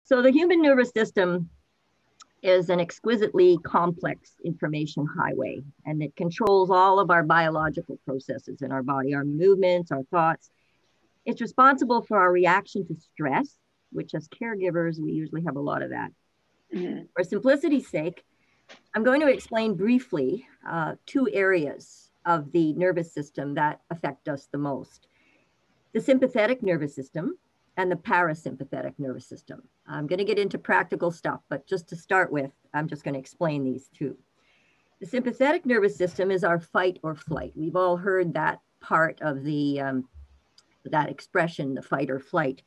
So the human nervous system is an exquisitely complex information highway, and it controls all of our biological processes in our body, our movements, our thoughts. It's responsible for our reaction to stress, which as caregivers, we usually have a lot of that. Mm-hmm. For simplicity's sake, I'm going to explain briefly two areas of the nervous system that affect us the most: the sympathetic nervous system and the parasympathetic nervous system. I'm going to get into practical stuff, but just to start with, I'm just going to explain these two. The sympathetic nervous system is our fight or flight. We've all heard that part of that expression, the fight or flight.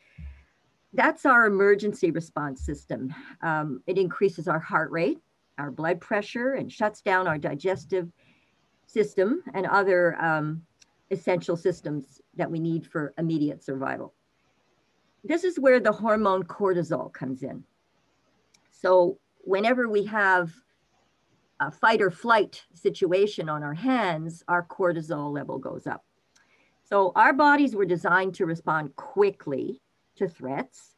That's our emergency response system. It increases our heart rate, our blood pressure, and shuts down our digestive system and other essential systems that we need for immediate survival. This is where the hormone cortisol comes in. So whenever we have a fight or flight situation on our hands, our cortisol level goes up. So our bodies were designed to respond quickly to threats,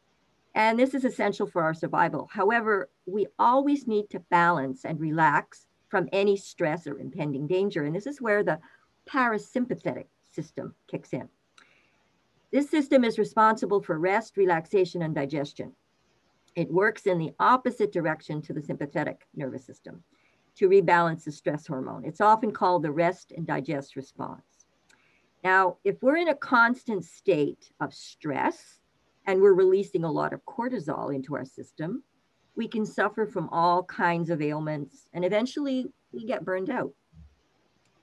and this is essential for our survival. However, we always need to balance and relax from any stress or impending danger, and this is where the parasympathetic system kicks in. This system is responsible for rest, relaxation, and digestion. It works in the opposite direction to the sympathetic nervous system to rebalance the stress hormone. It's often called the rest and digest response. Now, if we're in a constant state of stress and we're releasing a lot of cortisol into our system, we can suffer from all kinds of ailments, and eventually we get burned out.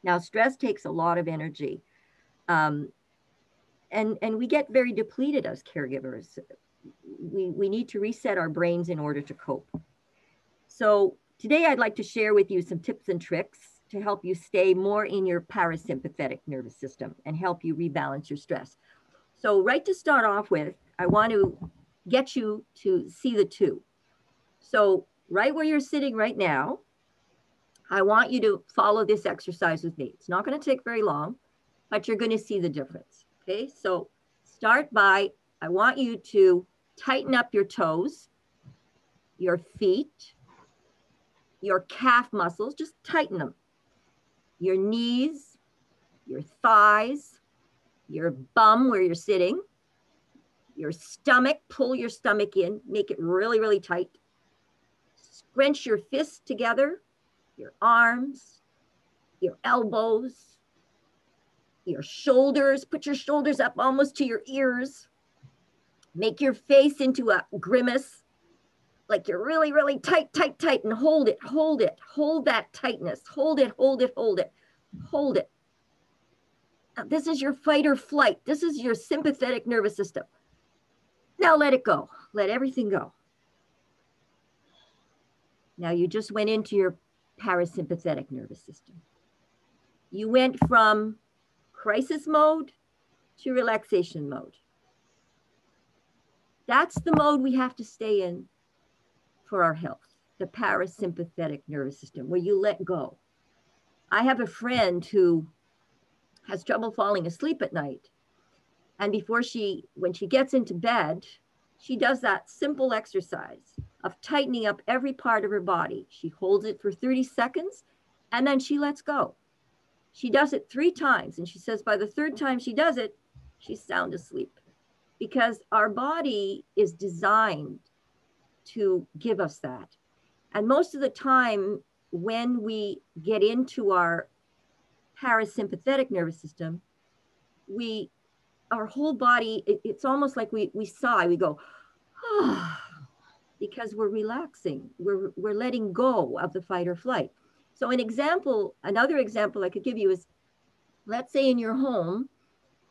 Now, stress takes a lot of energy, and we get very depleted as caregivers. We need to reset our brains in order to cope. So today I'd like to share with you some tips and tricks to help you stay more in your parasympathetic nervous system and help you rebalance your stress. So right to start off with, I want to get you to see the two. So right where you're sitting right now, I want you to follow this exercise with me. It's not going to take very long, but you're going to see the difference. Okay, so start by, I want you to tighten up your toes, your feet, your calf muscles, just tighten them. Your knees, your thighs, your bum where you're sitting, your stomach, pull your stomach in, make it really, really tight. Scrunch your fists together, your arms, your elbows, your shoulders, put your shoulders up almost to your ears. Make your face into a grimace, like you're really, really tight, tight, tight, and hold it, hold it, hold that tightness, hold it, hold it, hold it, hold it. Now, this is your fight or flight. This is your sympathetic nervous system. Now let it go. Let everything go. Now you just went into your parasympathetic nervous system. You went from crisis mode to relaxation mode. That's the mode we have to stay in for our health, the parasympathetic nervous system, where you let go. I have a friend who has trouble falling asleep at night. And when she gets into bed, she does that simple exercise of tightening up every part of her body. She holds it for 30 seconds and then she lets go. She does it 3 times. And she says by the 3rd time she does it, she's sound asleep. Because our body is designed to give us that. And most of the time, when we get into our parasympathetic nervous system, our whole body, it's almost like we sigh, we go, ah, because we're relaxing, we're letting go of the fight or flight. So another example I could give you is, let's say in your home,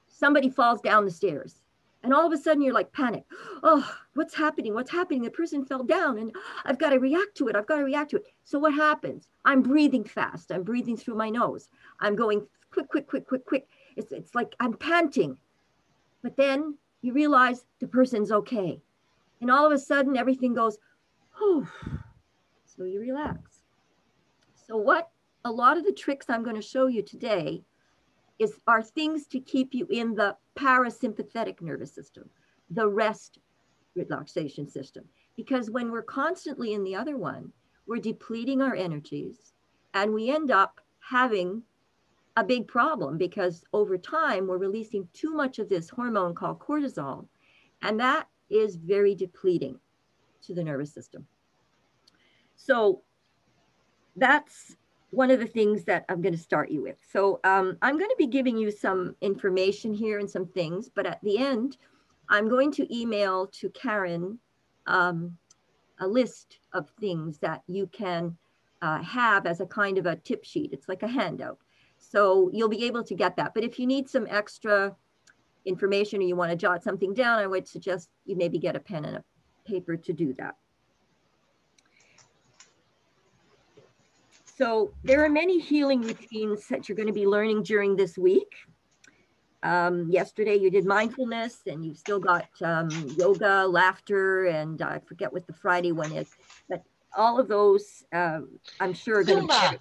somebody falls down the stairs. And all of a sudden you're like panic. Oh, what's happening? What's happening? The person fell down and I've got to react to it. I've got to react to it. So what happens? I'm breathing fast. I'm breathing through my nose. I'm going quick, quick, quick, quick, quick. It's like I'm panting. But then you realize the person's okay. And all of a sudden everything goes, oh, so you relax. So a lot of the tricks I'm going to show you today are things to keep you in the parasympathetic nervous system, the rest relaxation system. Because when we're constantly in the other one, we're depleting our energies, and we end up having a big problem, because over time we're releasing too much of this hormone called cortisol, and that is very depleting to the nervous system. So that's one of the things that I'm going to start you with. So I'm going to be giving you some information here and some things, but at the end, I'm going to email to Karen a list of things that you can have as a kind of a tip sheet. It's like a handout. So you'll be able to get that. But if you need some extra information or you want to jot something down, I would suggest you maybe get a pen and a paper to do that. So there are many healing routines that you're going to be learning during this week. Yesterday you did mindfulness, and you've still got yoga, laughter, and I forget what the Friday one is, but all of those I'm sure are going to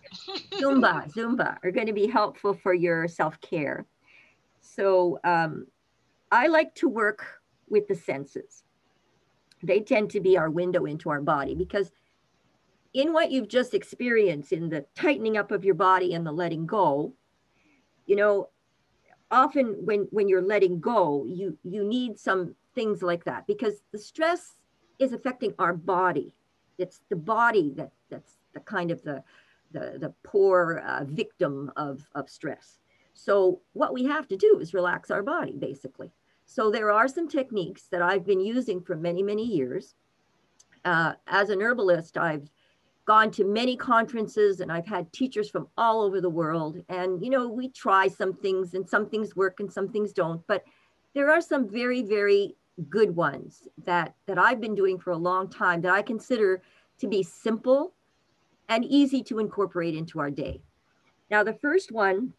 be Zumba are going to be helpful for your self-care. So I like to work with the senses. They tend to be our window into our body, because in what you've just experienced, in the tightening up of your body and the letting go, you know, often when you're letting go, you need some things like that, because the stress is affecting our body. It's the body that's the kind of the poor victim of stress. So what we have to do is relax our body, basically. So there are some techniques that I've been using for many, many years. As an herbalist, I've gone to many conferences, and I've had teachers from all over the world. And, you know, we try some things, and some things work and some things don't. But there are some very, very good ones that I've been doing for a long time that I consider to be simple and easy to incorporate into our day. Now, the first one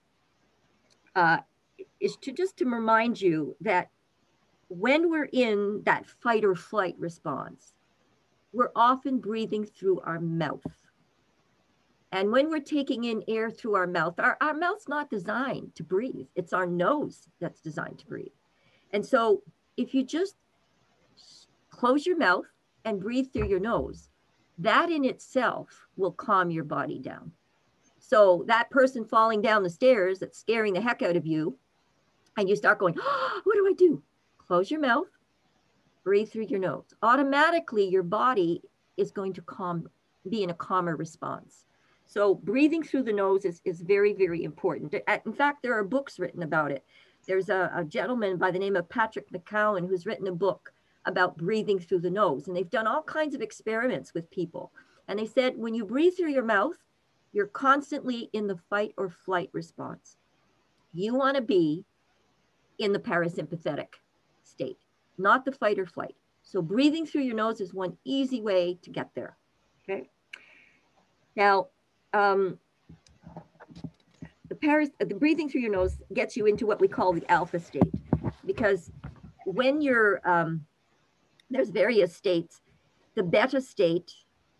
is to remind you that when we're in that fight or flight response, we're often breathing through our mouth. And when we're taking in air through our mouth, our mouth's not designed to breathe. It's our nose that's designed to breathe. And so if you just close your mouth and breathe through your nose, that in itself will calm your body down. So that person falling down the stairs that's scaring the heck out of you, and you start going, oh, what do I do? Close your mouth, breathe through your nose. Automatically, your body is going to be in a calmer response. So breathing through the nose is very, very important. In fact, there are books written about it. There's a gentleman by the name of Patrick McCowan who's written a book about breathing through the nose. And they've done all kinds of experiments with people. And they said, when you breathe through your mouth, you're constantly in the fight or flight response. You want to be in the parasympathetic state, not the fight or flight. So breathing through your nose is one easy way to get there. Okay. Now, the breathing through your nose gets you into what we call the alpha state, because when you're, there's various states. The beta state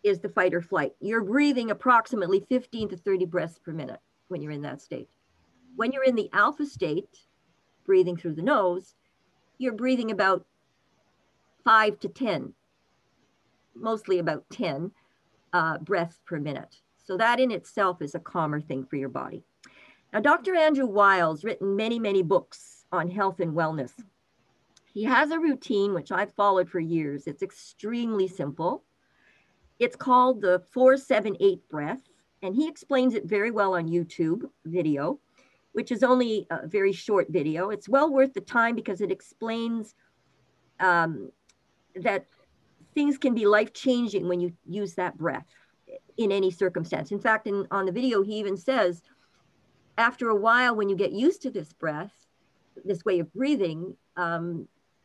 is the fight or flight. You're breathing approximately 15 to 30 breaths per minute when you're in that state. When you're in the alpha state, breathing through the nose, you're breathing about 5 to 10, mostly about 10 breaths per minute. So that in itself is a calmer thing for your body. Now, Dr. Andrew Weil's written many, many books on health and wellness. He has a routine which I've followed for years. It's extremely simple. It's called the 4-7-8 breath, and he explains it very well on YouTube video, which is only a very short video. It's well worth the time because it explains that things can be life-changing when you use that breath in any circumstance. In fact, on the video, he even says, after a while, when you get used to this breath, this way of breathing,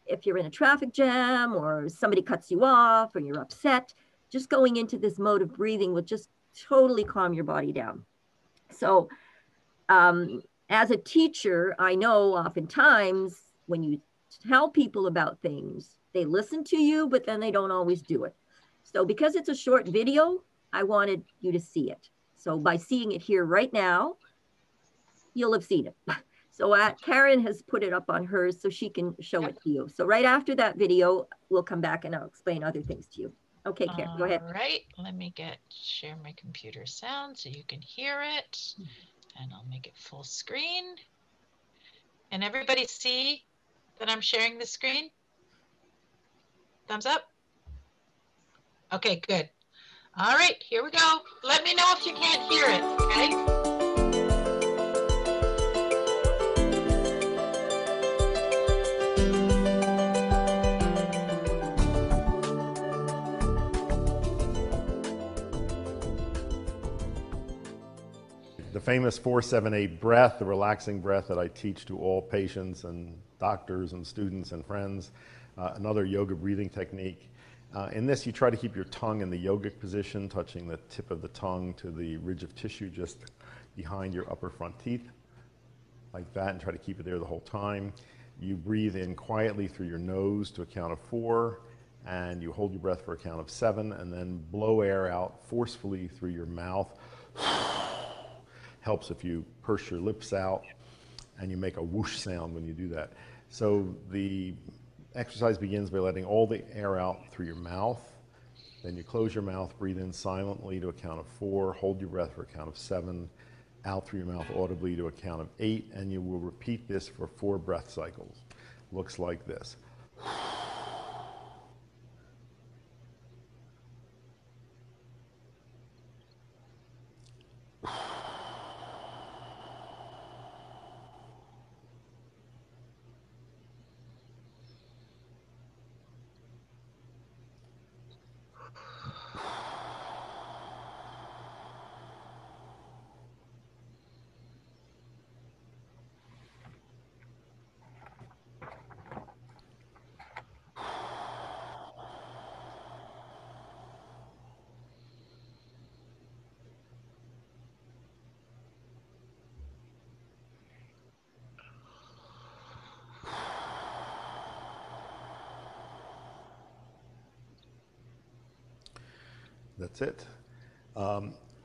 if you're in a traffic jam or somebody cuts you off or you're upset, just going into this mode of breathing will just totally calm your body down. So as a teacher, I know oftentimes when you tell people about things, they listen to you, but then they don't always do it. So because it's a short video, I wanted you to see it. So by seeing it here right now, you'll have seen it. So Karen has put it up on hers so she can show it to you. So right after that video, we'll come back and I'll explain other things to you. Okay, Karen, go ahead. All right, let me share my computer sound so you can hear it. And I'll make it full screen. And everybody see that I'm sharing the screen? Thumbs up? Okay, good. All right, here we go. Let me know if you can't hear it, okay? The famous 4-7-8 breath, the relaxing breath that I teach to all patients and doctors and students and friends, another yoga breathing technique. In this, you try to keep your tongue in the yogic position, touching the tip of the tongue to the ridge of tissue just behind your upper front teeth, like that, and try to keep it there the whole time. You breathe in quietly through your nose to a count of 4, and you hold your breath for a count of 7, and then blow air out forcefully through your mouth. Helps if you purse your lips out and you make a whoosh sound when you do that. So the exercise begins by letting all the air out through your mouth. Then you close your mouth, breathe in silently to a count of 4, hold your breath for a count of 7, out through your mouth audibly to a count of 8, and you will repeat this for 4 breath cycles. Looks like this. That's it.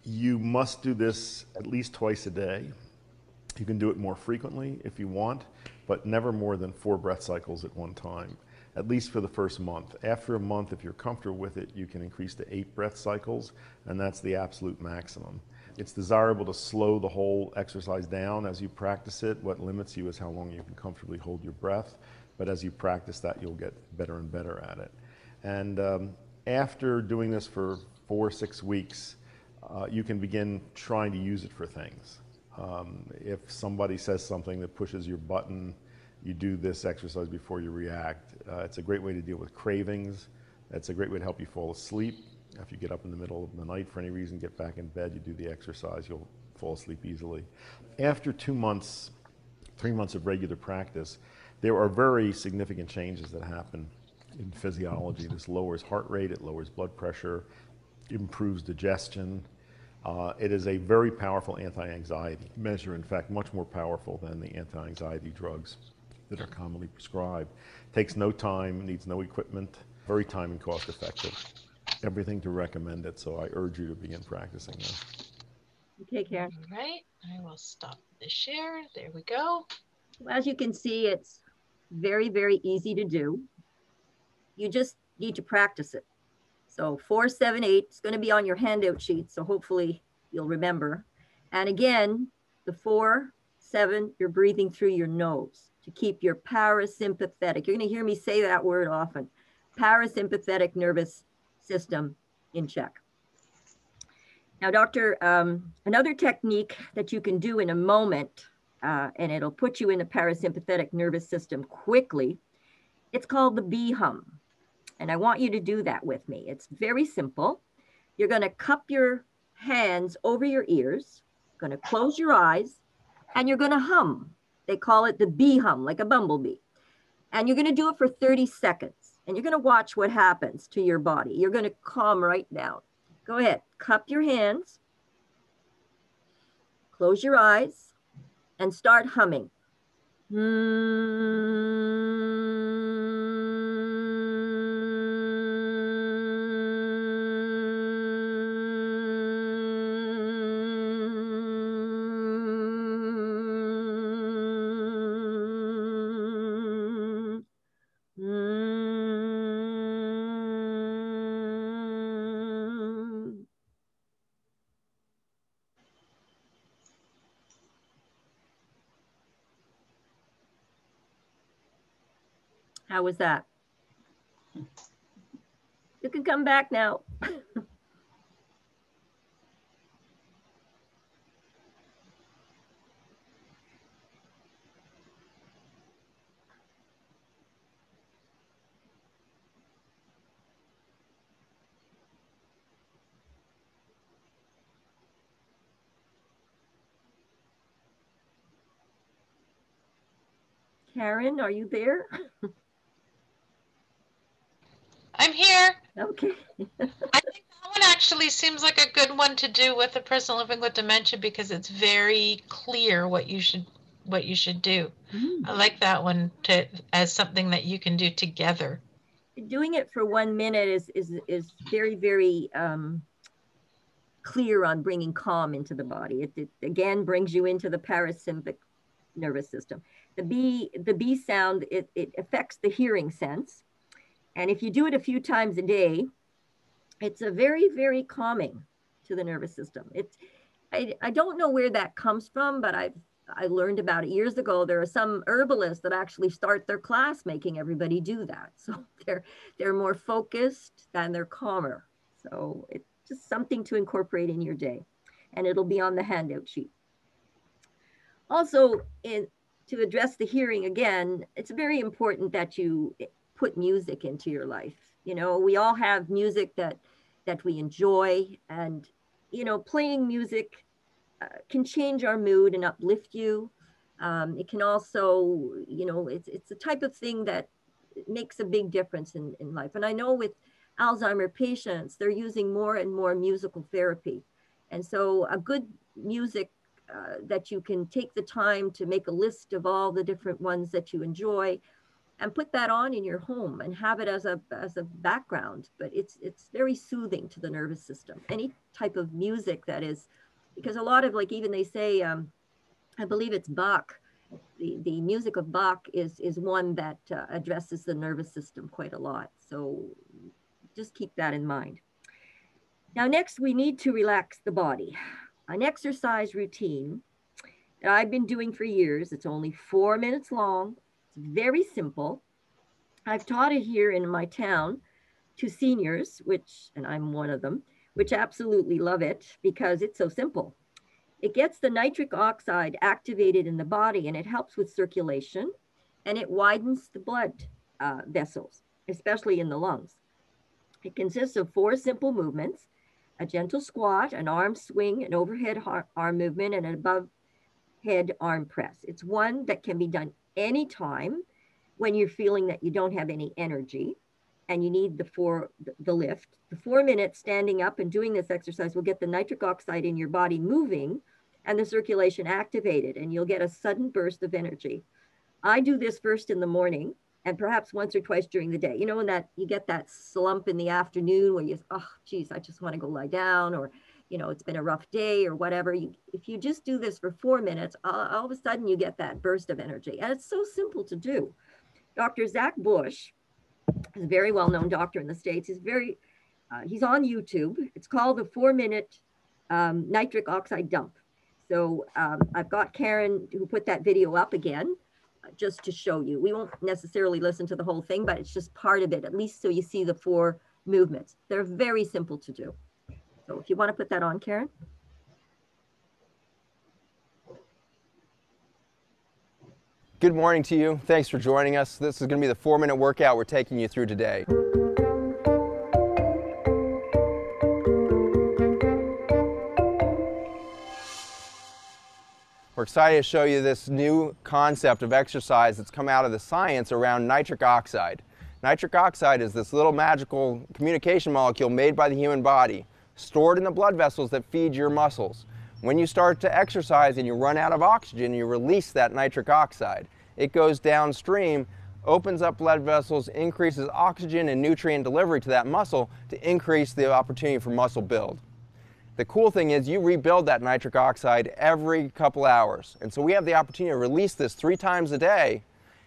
You must do this at least twice a day. You can do it more frequently if you want, but never more than 4 breath cycles at one time, at least for the first month. After a month, if you're comfortable with it, you can increase to 8 breath cycles, and that's the absolute maximum. It's desirable to slow the whole exercise down as you practice it. What limits you is how long you can comfortably hold your breath, but as you practice that, you'll get better and better at it. And after doing this for 4 or 6 weeks, you can begin trying to use it for things. If somebody says something that pushes your button, you do this exercise before you react. It's a great way to deal with cravings. It's a great way to help you fall asleep. If you get up in the middle of the night for any reason, get back in bed, you do the exercise, you'll fall asleep easily. After 2 months, 3 months of regular practice, there are very significant changes that happen in physiology. This lowers heart rate, it lowers blood pressure, improves digestion. It is a very powerful anti-anxiety measure, in fact, much more powerful than the anti-anxiety drugs that are commonly prescribed. Takes no time, needs no equipment, very time and cost effective. Everything to recommend it, so I urge you to begin practicing this. Okay, Karen. All right, I will stop the share. There we go. Well, as you can see, it's very, very easy to do. You just need to practice it. So 4-7-8 is going to be on your handout sheet, so hopefully you'll remember. And again, the 4-7, you're breathing through your nose to keep your parasympathetic. You're going to hear me say that word often. Parasympathetic nervous system in check. Now, doctor, another technique that you can do in a moment, and it'll put you in the parasympathetic nervous system quickly, it's called the bee hum. And I want you to do that with me. It's very simple. You're going to cup your hands over your ears, going to close your eyes, and you're going to hum. They call it the bee hum, like a bumblebee. And you're going to do it for 30 seconds. And you're going to watch what happens to your body. You're going to calm right down. Go ahead. Cup your hands. Close your eyes and start humming. How was that? You can come back now. Karen, are you there? I'm here. Okay. I think that one actually seems like a good one to do with a person living with dementia because it's very clear what you should do. I like that one as something that you can do together. Doing it for 1 minute is very, very clear on bringing calm into the body. It again brings you into the parasympathetic nervous system. The B sound, it affects the hearing sense. And if you do it a few times a day, it's a very, very calming to the nervous system. I don't know where that comes from, but I learned about it years ago. There are some herbalists that actually start their class making everybody do that. So they're more focused and they're calmer. So it's just something to incorporate in your day. And it'll be on the handout sheet. Also, to address the hearing again, it's very important that you put music into your life. You know, we all have music that we enjoy, and, you know, playing music can change our mood and uplift you. It can also, you know, it's a type of thing that makes a big difference in life. And I know with Alzheimer patients, they're using more and more musical therapy. And so a good music that you can take the time to make a list of all the different ones that you enjoy and put that on in your home and have it as a background. But it's very soothing to the nervous system. Any type of music that is, because a lot of, like, even they say, I believe it's Bach, the music of Bach is one that addresses the nervous system quite a lot. So just keep that in mind. Now, next, we need to relax the body. An exercise routine that I've been doing for years. It's only 4 minutes long. It's very simple. I've taught it here in my town to seniors, and I'm one of them, which absolutely love it because it's so simple. It gets the nitric oxide activated in the body, and it helps with circulation, and it widens the blood vessels, especially in the lungs. It consists of 4 simple movements: a gentle squat, an arm swing, an overhead arm movement, and an above head arm press. It's one that can be done anytime when you're feeling that you don't have any energy and you need the lift. The 4 minutes standing up and doing this exercise will get the nitric oxide in your body moving and the circulation activated, and you'll get a sudden burst of energy. I do this first in the morning and perhaps once or twice during the day. You know, when that you get that slump in the afternoon where you, oh, geez, I just want to go lie down, or, you know, it's been a rough day or whatever. If you just do this for 4 minutes, all of a sudden you get that burst of energy. And it's so simple to do. Dr. Zach Bush is a very well-known doctor in the States. He's on YouTube. It's called the 4-minute nitric oxide dump. So I've got Karen who put that video up again, just to show you. We won't necessarily listen to the whole thing, but it's just part of it, at least so you see the 4 movements. They're very simple to do. So if you want to put that on, Karen. Good morning to you. Thanks for joining us. This is going to be the 4-minute workout we're taking you through today. We're excited to show you this new concept of exercise that's come out of the science around nitric oxide. Nitric oxide is this little magical communication molecule made by the human body, stored in the blood vessels that feed your muscles. When you start to exercise and you run out of oxygen, you release that nitric oxide. It goes downstream, opens up blood vessels, increases oxygen and nutrient delivery to that muscle to increase the opportunity for muscle build. The cool thing is you rebuild that nitric oxide every couple hours. And so we have the opportunity to release this 3 times a day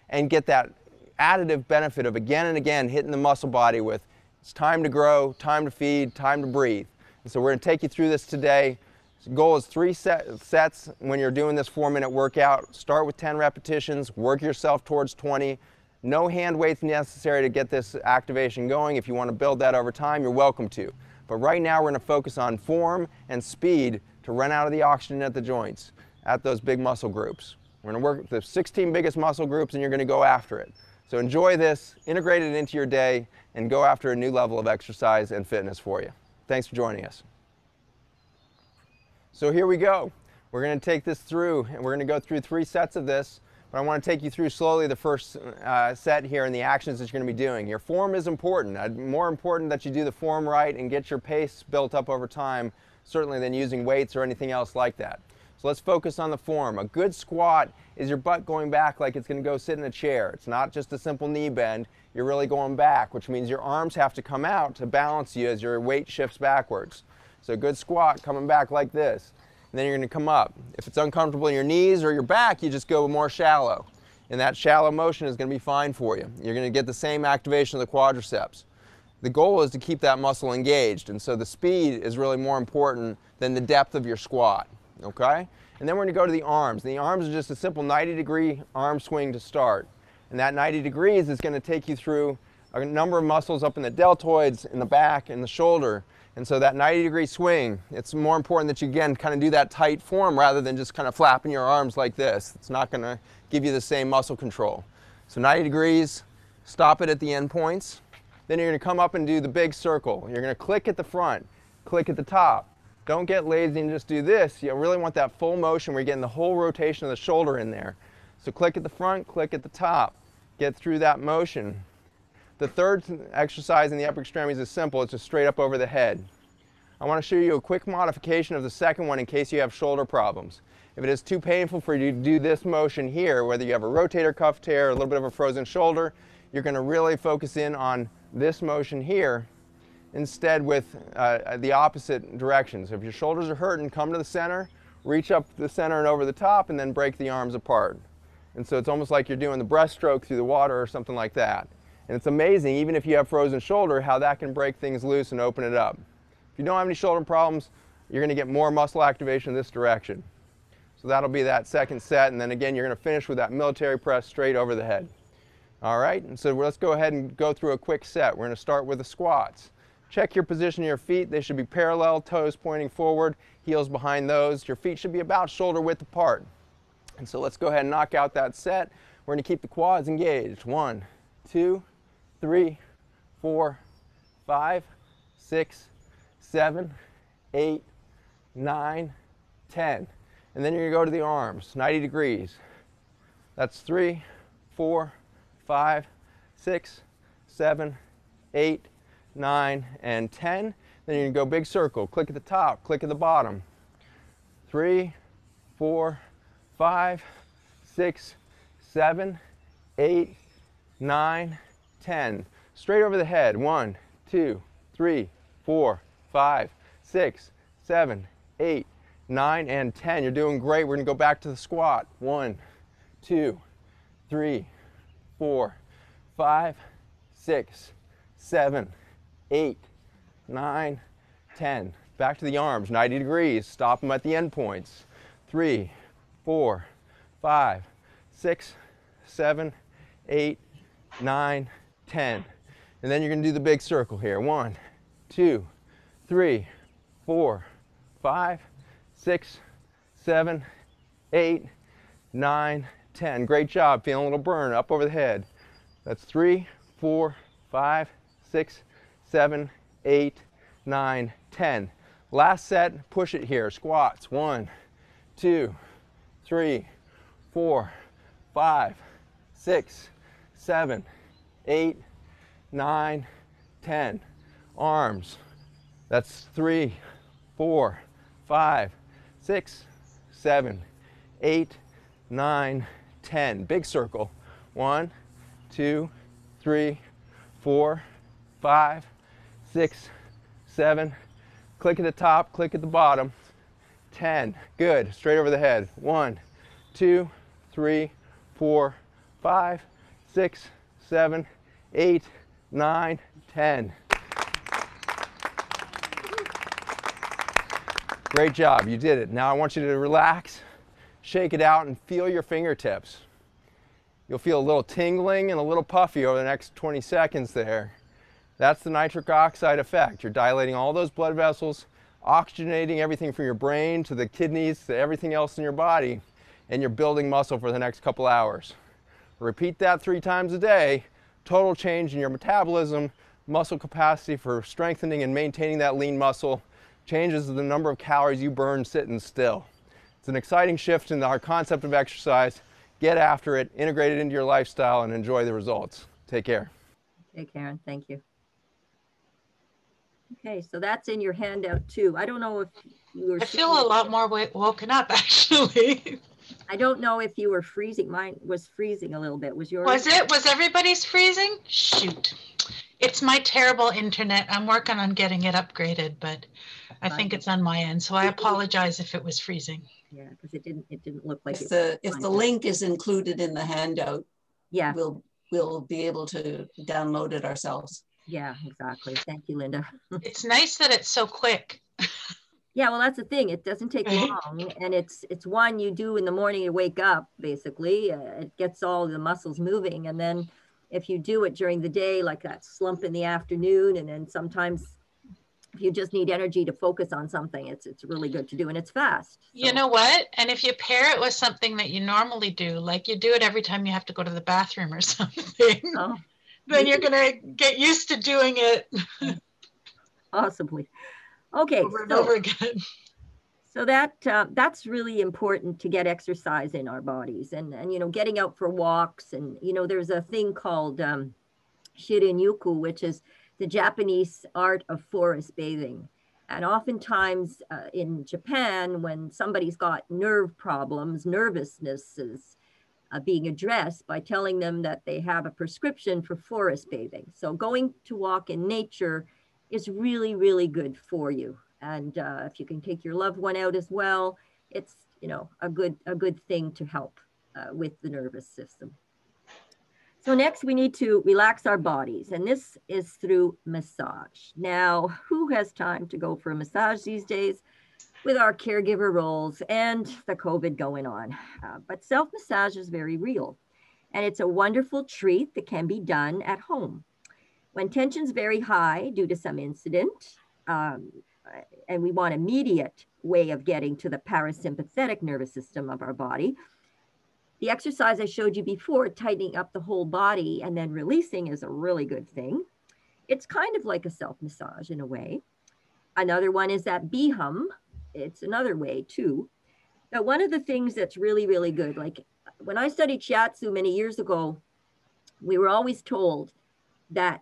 and get that additive benefit of again and again hitting the muscle body with it's time to grow, time to feed, time to breathe. And so we're going to take you through this today. The goal is 3 sets when you're doing this 4-minute workout. Start with 10 repetitions, work yourself towards 20. No hand weights necessary to get this activation going. If you want to build that over time, you're welcome to. But right now we're going to focus on form and speed to run out of the oxygen at the joints, at those big muscle groups. We're going to work with the 16 biggest muscle groups, and you're going to go after it. So enjoy this, integrate it into your day, and go after a new level of exercise and fitness for you. Thanks for joining us. So here we go. We're going to take this through, and we're going to go through 3 sets of this. But I want to take you through slowly the first set here and the actions that you're going to be doing. Your form is important. More important that you do the form right and get your pace built up over time, certainly than using weights or anything else like that. So let's focus on the form. A good squat is your butt going back like it's going to go sit in a chair. It's not just a simple knee bend. You're really going back, which means your arms have to come out to balance you as your weight shifts backwards. So a good squat coming back like this. And then you're going to come up. If it's uncomfortable in your knees or your back, you just go more shallow. And that shallow motion is going to be fine for you. You're going to get the same activation of the quadriceps. The goal is to keep that muscle engaged, and so the speed is really more important than the depth of your squat, okay? And then we're going to go to the arms. The arms are just a simple 90-degree arm swing to start. And that 90 degrees is going to take you through a number of muscles up in the deltoids, in the back, and the shoulder. And so that 90-degree swing, it's more important that you, again, kind of do that tight form rather than just kind of flapping your arms like this. It's not going to give you the same muscle control. So 90 degrees, stop it at the end points. Then you're going to come up and do the big circle. You're going to click at the front, click at the top. Don't get lazy and just do this. You really want that full motion where you're getting the whole rotation of the shoulder in there. So click at the front, click at the top. Get through that motion. The third exercise in the upper extremities is simple. It's just straight up over the head. I want to show you a quick modification of the second one in case you have shoulder problems. If it is too painful for you to do this motion here, whether you have a rotator cuff tear or a little bit of a frozen shoulder, you're going to really focus in on this motion here instead with the opposite direction. So if your shoulders are hurting, come to the center, reach up the center and over the top, and then break the arms apart. And so it's almost like you're doing the breaststroke through the water or something like that. And it's amazing, even if you have frozen shoulder, how that can break things loose and open it up. If you don't have any shoulder problems, you're going to get more muscle activation in this direction. So that'll be that second set, and then again you're going to finish with that military press straight over the head. All right, and so let's go ahead and go through a quick set. We're going to start with the squats. Check your position of your feet. They should be parallel, toes pointing forward, heels behind those. Your feet should be about shoulder width apart. And so let's go ahead and knock out that set. We're going to keep the quads engaged. 1, 2, 3, 4, 5, 6, 7, 8, 9, 10. And then you're going to go to the arms, 90 degrees. That's 3, 4, 5, 6, 7, 8, 9, and 10. Then you're going to go big circle. Click at the top, click at the bottom. 3, 4, 5, 6, 7, 8, 9, 10. Straight over the head. 1, 2, 3, 4, 5, 6, 7, 8, 9, and 10. You're doing great. We're going to go back to the squat. 1, 2, 3, 4, 5, 6, 7, 8, 9, 10. Back to the arms, 90 degrees. Stop them at the end points. 3, 4, 5, 6, 7, 8, 9, 10. And then you're going to do the big circle here. 1, 2, 3, 4, 5, 6, 7, 8, 9, 10. Great job. Feeling a little burn up over the head. That's 3, 4, 5, 6, 7, 8, 9, 10. Last set, push it here. Squats. 1, 2, 3, 4, 5, 6, 7, 8, 9, 10. Arms. That's 3, 4, 5, 6, 7, 8, 9, 10. Big circle. 1, 2, 3, 4, 5, 6, 7. Click at the top, click at the bottom. 10. Good. Straight over the head. 1, 2, 3, 4, 5, 6, 7, 8, 9, 10. Great job. You did it. Now I want you to relax, shake it out, and feel your fingertips. You'll feel a little tingling and a little puffy over the next 20 seconds there. That's the nitric oxide effect. You're dilating all those blood vessels, oxygenating everything from your brain to the kidneys to everything else in your body, and you're building muscle for the next couple hours. Repeat that 3 times a day. Total change in your metabolism, muscle capacity for strengthening and maintaining that lean muscle, changes the number of calories you burn sitting still. It's an exciting shift in our concept of exercise. Get after it, integrate it into your lifestyle, and enjoy the results. Take care. Okay, Karen, thank you. Okay, so that's in your handout too. I don't know if you were... I feel a lot more woken up, actually. I don't know if you were freezing. Mine was freezing a little bit. Was yours? Was it? Was everybody's freezing? Shoot. It's my terrible internet. I'm working on getting it upgraded, but I think it's on my end. So I apologize if it was freezing. Yeah, because it didn't look like if the link is included in the handout, yeah, we'll be able to download it ourselves. Yeah, exactly. Thank you, Lynda. It's nice that it's so quick. Yeah, well, that's the thing. It doesn't take long, and it's one you do in the morning. You wake up, basically. It gets all the muscles moving, and then if you do it during the day, like that slump in the afternoon, and then sometimes if you just need energy to focus on something, it's really good to do, and it's fast. So. You know what? And if you pair it with something that you normally do, like you do it every time you have to go to the bathroom or something, then you're gonna get used to doing it. Possibly. Okay, over and over again. So that's really important to get exercise in our bodies, and you know, getting out for walks, and you know, there's a thing called Shirin-yoku, which is the Japanese art of forest bathing. And oftentimes in Japan, when somebody's got nerve problems, nervousness is being addressed by telling them that they have a prescription for forest bathing. So going to walk in nature is really, really good for you. And if you can take your loved one out as well, it's, you know, a good thing to help with the nervous system. So next we need to relax our bodies, and this is through massage. Now, who has time to go for a massage these days with our caregiver roles and the COVID going on? But self-massage is very real, and it's a wonderful treat that can be done at home. When tension's very high due to some incident, and we want immediate way of getting to the parasympathetic nervous system of our body, the exercise I showed you before, tightening up the whole body and then releasing, is a really good thing. It's kind of like a self-massage in a way. Another one is that bee hum. It's another way too. But one of the things that's really, really good, like when I studied shiatsu many years ago, we were always told that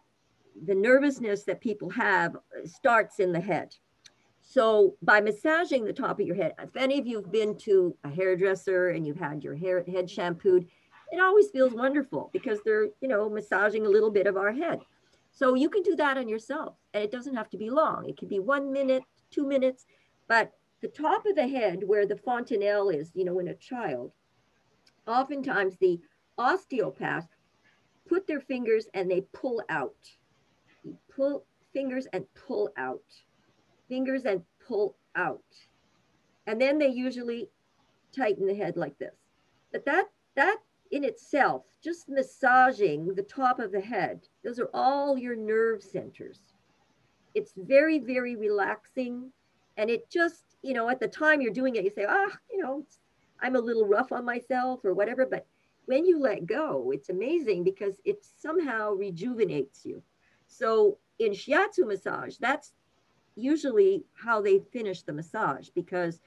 the nervousness that people have starts in the head. So by massaging the top of your head, if any of you have been to a hairdresser and you've had your head shampooed, it always feels wonderful because they're, you know, massaging a little bit of our head. So you can do that on yourself, and it doesn't have to be long. It could be 1 minute, 2 minutes, but the top of the head where the fontanelle is, you know, in a child, oftentimes the osteopath put their fingers and they pull out. You pull fingers and pull out. Fingers and pull out. And then they usually tighten the head like this. But that in itself, just massaging the top of the head, those are all your nerve centers. It's very, very relaxing. And it just, you know, at the time you're doing it, you say, you know, I'm a little rough on myself or whatever. But when you let go, it's amazing because it somehow rejuvenates you. So in shiatsu massage, that's usually how they finish the massage, because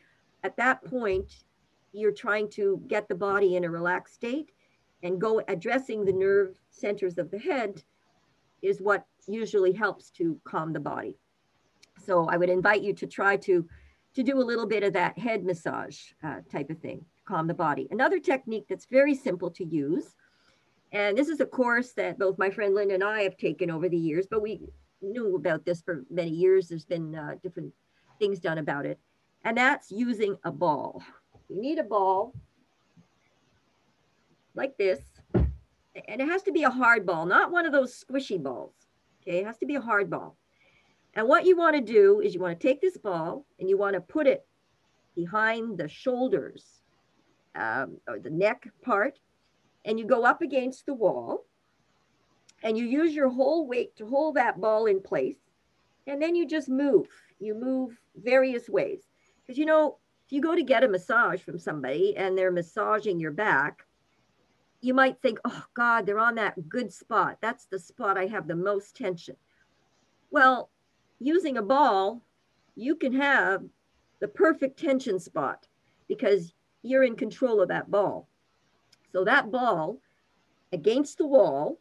at that point you're trying to get the body in a relaxed state, and go addressing the nerve centers of the head is what usually helps to calm the body. So I would invite you to try to do a little bit of that head massage type of thing, calm the body. Another technique that's very simple to use, and this is a course that both my friend Lynda and I have taken over the years, but we knew about this for many years. There's been different things done about it. And that's using a ball. You need a ball like this. And it has to be a hard ball, not one of those squishy balls. Okay, it has to be a hard ball. And what you want to do is you want to take this ball and you want to put it behind the shoulders or the neck part. and you go up against the wall, and you use your whole weight to hold that ball in place, and then you just move. You move various ways. Because, you know, if you go to get a massage from somebody and they're massaging your back, you might think, oh God, they're on that good spot. That's the spot I have the most tension. Well, using a ball, you can have the perfect tension spot because you're in control of that ball. So that ball against the wall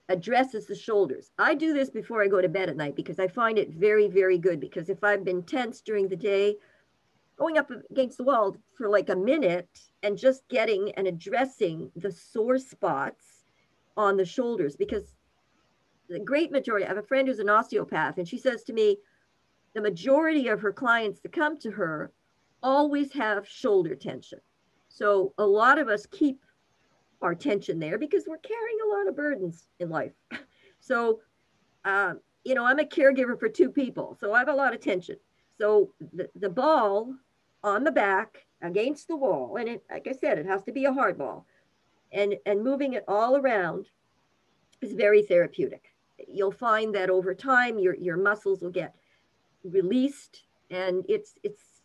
addresses the shoulders. I do this before I go to bed at night because I find it very, very good, because if I've been tense during the day, going up against the wall for like a minute and just getting and addressing the sore spots on the shoulders, because the great majority, I have a friend who's an osteopath, and she says to me, the majority of her clients that come to her always have shoulder tension. So a lot of us keep our tension there because we're carrying a lot of burdens in life. So, you know, I'm a caregiver for 2 people, so I have a lot of tension. So the ball on the back against the wall, and it, like I said, it has to be a hard ball, and moving it all around is very therapeutic. You'll find that over time, your muscles will get released, and it's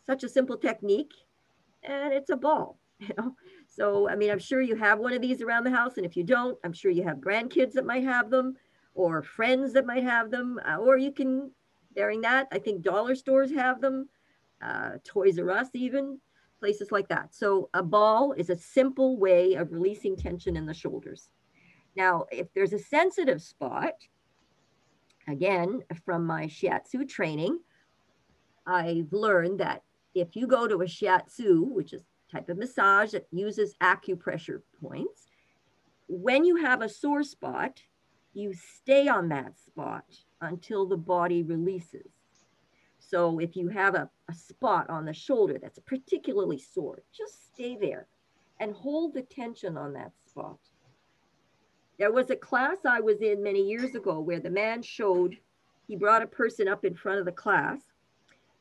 such a simple technique, and it's a ball, you know. So, I mean, I'm sure you have one of these around the house, and if you don't, I'm sure you have grandkids that might have them, or friends that might have them, or you can, bearing that, I think dollar stores have them, Toys R Us even, places like that. So a ball is a simple way of releasing tension in the shoulders. Now, if there's a sensitive spot, again, from my shiatsu training, I've learned that if you go to a shiatsu, which is a type of massage that uses acupressure points, when you have a sore spot, you stay on that spot until the body releases. So if you have a spot on the shoulder that's particularly sore, just stay there and hold the tension on that spot. There was a class I was in many years ago where the man showed, he brought a person up in front of the class,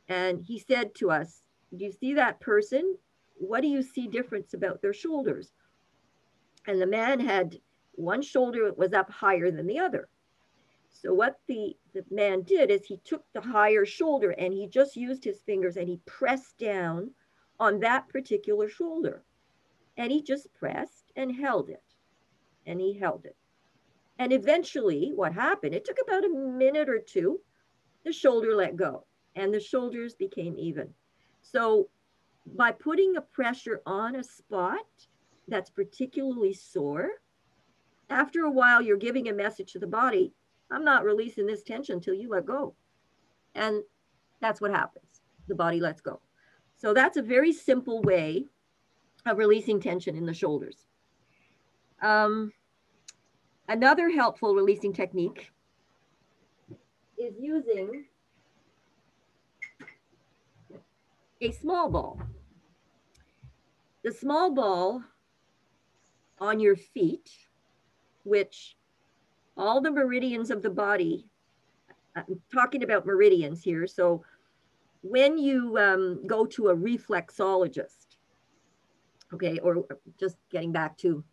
and he said to us, do you see that person? What do you see difference about their shoulders? And the man had one shoulder that was up higher than the other. So what the man did is he took the higher shoulder and he just used his fingers and he pressed down on that particular shoulder. And he just pressed and held it. And he held it. And eventually what happened, it took about a minute or 2, the shoulder let go and the shoulders became even. So by putting a pressure on a spot that's particularly sore, after a while you're giving a message to the body, I'm not releasing this tension until you let go. And that's what happens. The body lets go. So that's a very simple way of releasing tension in the shoulders. Another helpful releasing technique is using a small ball. The small ball on your feet, which all the meridians of the body, I'm talking about meridians here. So when you go to a reflexologist, okay, or just getting back to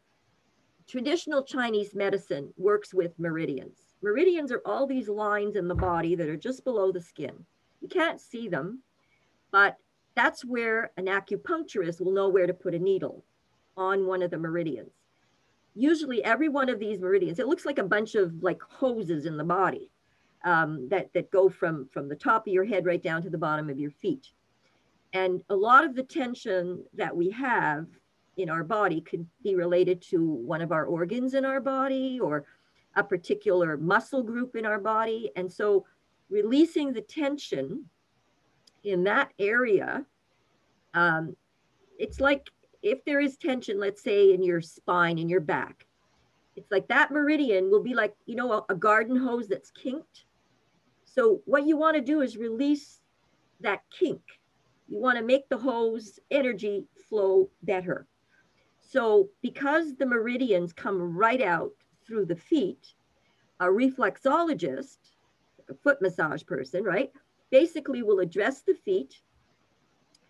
traditional Chinese medicine works with meridians. Meridians are all these lines in the body that are just below the skin. You can't see them, but that's where an acupuncturist will know where to put a needle on one of the meridians. Usually every one of these meridians, it looks like a bunch of like hoses in the body that go from the top of your head right down to the bottom of your feet. And a lot of the tension that we have in our body could be related to one of our organs in our body or a particular muscle group in our body. And so releasing the tension in that area, it's like, if there is tension, let's say in your spine, in your back, it's like that meridian will be like, you know, a garden hose that's kinked. So what you want to do is release that kink. You want to make the hose energy flow better. So because the meridians come right out through the feet, a reflexologist, a foot massage person, right, basically will address the feet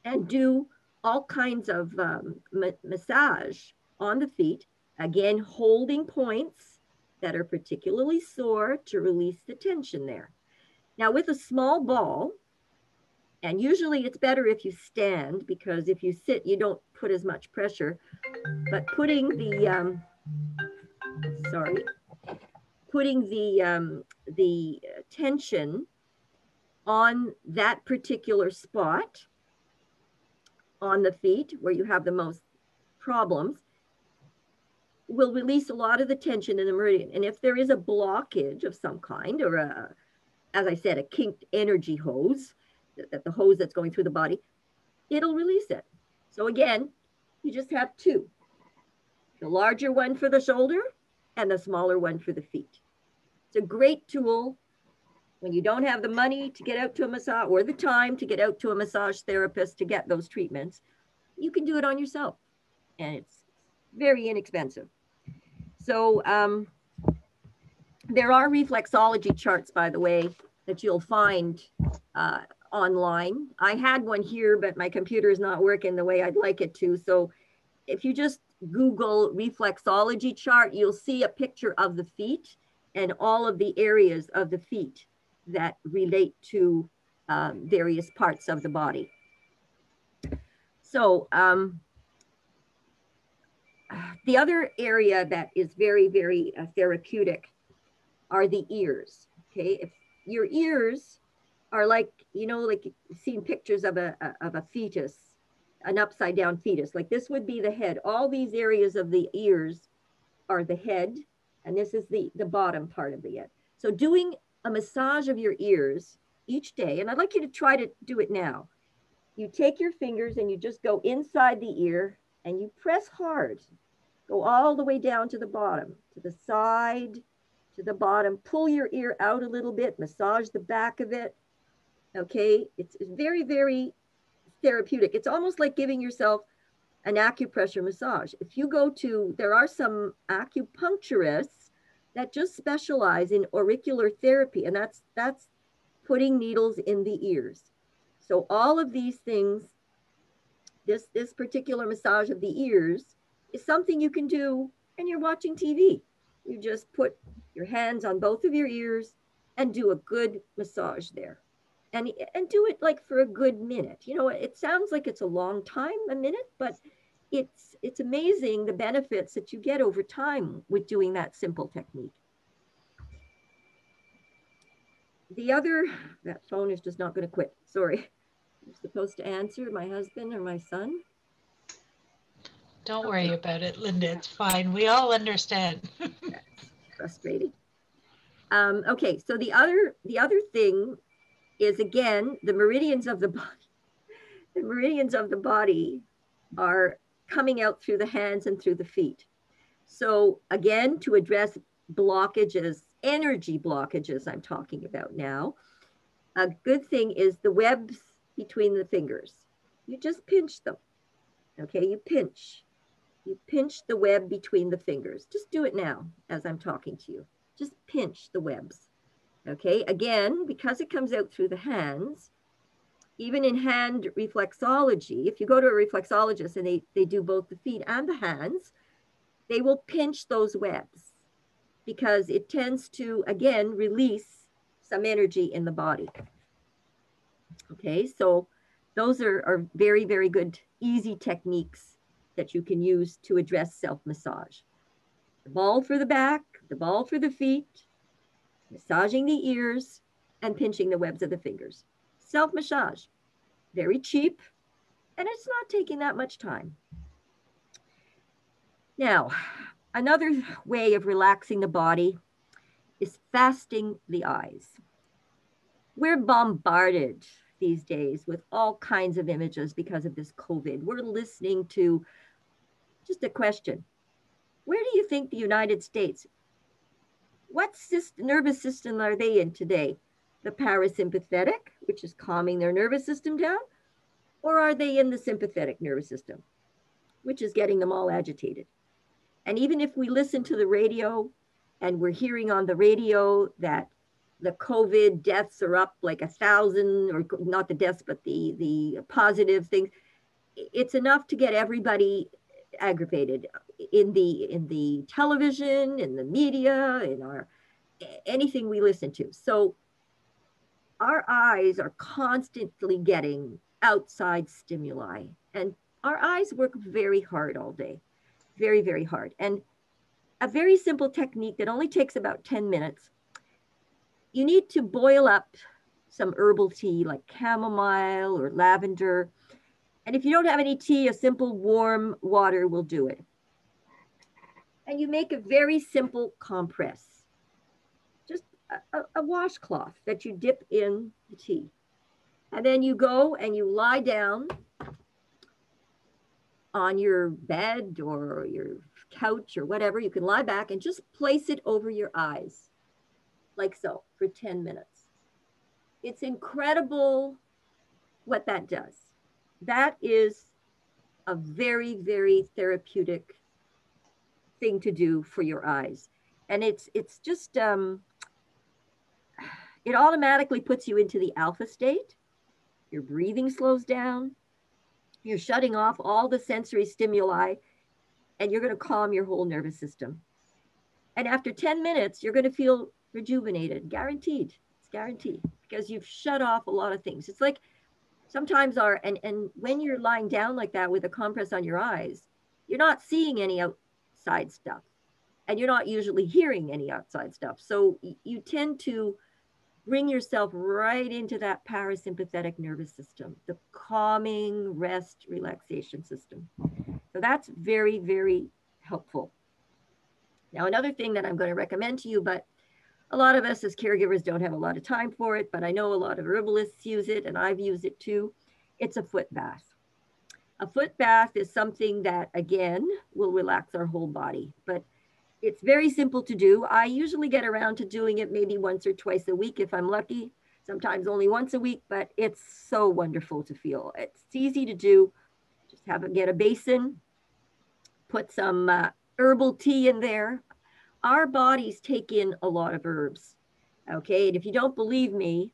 and do all kinds of massage on the feet Again, holding points that are particularly sore to release the tension there. Now with a small ball, and usually it's better if you stand, because if you sit, you don't put as much pressure, but putting the, the tension on that particular spot on the feet where you have the most problems will release a lot of the tension in the meridian. And if there is a blockage of some kind, or as I said, a kinked energy hose, the hose that's going through the body, it'll release it. So again, you just have two, the larger one for the shoulder and the smaller one for the feet. It's a great tool when you don't have the money to get out to a massage, or the time to get out to a massage therapist to get those treatments. You can do it on yourself, and it's very inexpensive. So there are reflexology charts, by the way, that you'll find online. I had one here, but my computer is not working the way I'd like it to. So if you just Google reflexology chart, you'll see a picture of the feet and all of the areas of the feet that relate to various parts of the body. So the other area that is very, very therapeutic are the ears. Okay, if your ears are like, you know, like you've seen pictures of a fetus, an upside down fetus, like this would be the head. All these areas of the ears are the head, and this is the bottom part of the head. So doing a massage of your ears each day, and I'd like you to try to do it now. You take your fingers and you just go inside the ear and you press hard. Go all the way down to the bottom, to the side, to the bottom. Pull your ear out a little bit, massage the back of it. Okay, it's very, very therapeutic. It's almost like giving yourself an acupressure massage. If you go to, there are some acupuncturists that just specialize in auricular therapy, and that's putting needles in the ears. So all of these things, this particular massage of the ears is something you can do and you're watching TV. You just put your hands on both of your ears and do a good massage there. And do it like for a good minute. You know, it sounds like it's a long time, a minute, but it's amazing the benefits that you get over time with doing that simple technique. The other, that phone is just not going to quit. Sorry. I'm supposed to answer my husband or my son. Don't worry about it, Lynda. It's fine. We all understand. That's frustrating. Okay, so the other thing is, again, the meridians of the body. The meridians of the body are coming out through the hands and through the feet. So again, to address blockages, energy blockages I'm talking about now, a good thing is the webs between the fingers. You just pinch them, okay? You pinch the web between the fingers. Just do it now as I'm talking to you. Just pinch the webs, okay? Again, because it comes out through the hands, even in hand reflexology, if you go to a reflexologist and they do both the feet and the hands, they will pinch those webs because it tends to, again, release some energy in the body. Okay, so those are very, very good, easy techniques that you can use to address self-massage. The ball for the back, the ball for the feet, massaging the ears, and pinching the webs of the fingers. Self-massage, very cheap, and it's not taking that much time. Now, another way of relaxing the body is fasting the eyes. We're bombarded these days with all kinds of images because of this COVID. We're listening to, just a question, where do you think the United States, what nervous system are they in today? The parasympathetic, which is calming their nervous system down, or are they in the sympathetic nervous system, which is getting them all agitated? And even if we listen to the radio and we're hearing on the radio that the COVID deaths are up like 1,000, or not the deaths, but the positive things, it's enough to get everybody aggravated in the television, in the media, in our anything we listen to. So our eyes are constantly getting outside stimuli, and our eyes work very hard all day, very, very hard. And a very simple technique that only takes about 10 minutes, you need to boil up some herbal tea like chamomile or lavender. And if you don't have any tea, a simple warm water will do it. And you make a very simple compress, just a washcloth that you dip in the tea. And then you go and you lie down on your bed or your couch or whatever. You can lie back and just place it over your eyes, like so, for 10 minutes. It's incredible what that does. That is a very, very therapeutic thing to do for your eyes. And it's just, it automatically puts you into the alpha state. Your breathing slows down. You're shutting off all the sensory stimuli, and you're going to calm your whole nervous system. And after 10 minutes, you're going to feel rejuvenated, guaranteed. It's guaranteed, because you've shut off a lot of things. It's like sometimes and when you're lying down like that with a compress on your eyes, you're not seeing any outside stuff, and you're not usually hearing any outside stuff. So you tend to bring yourself right into that parasympathetic nervous system, the calming, rest, relaxation system. So that's very, very helpful. Now, another thing that I'm going to recommend to you, but a lot of us as caregivers don't have a lot of time for it, but I know a lot of herbalists use it, and I've used it too. It's a foot bath. A foot bath is something that, again, will relax our whole body, but it's very simple to do. I usually get around to doing it maybe once or twice a week if I'm lucky, sometimes only once a week, but it's so wonderful to feel. It's easy to do. Just get a basin, put some herbal tea in there. Our bodies take in a lot of herbs, okay? And if you don't believe me,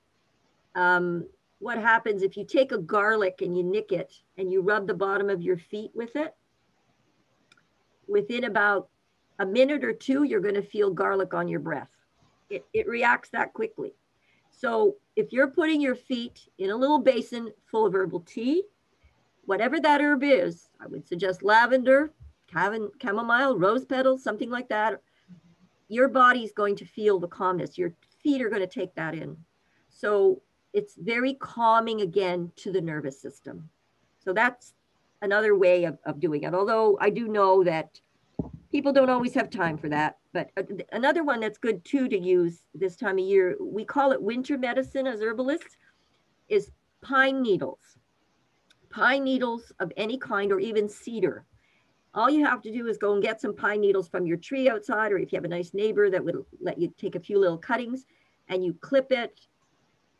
what happens if you take a garlic and you nick it and you rub the bottom of your feet with it, within about a minute or two, you're going to feel garlic on your breath. It reacts that quickly. So if you're putting your feet in a little basin full of herbal tea, whatever that herb is, I would suggest lavender, chamomile, rose petals, something like that. Your body's going to feel the calmness. Your feet are going to take that in. So it's very calming again to the nervous system. So that's another way of doing it. Although I do know that people don't always have time for that. But another one that's good too to use this time of year, we call it winter medicine as herbalists, is pine needles. Pine needles of any kind, or even cedar. All you have to do is go and get some pine needles from your tree outside, or if you have a nice neighbor that would let you take a few little cuttings, and you clip it,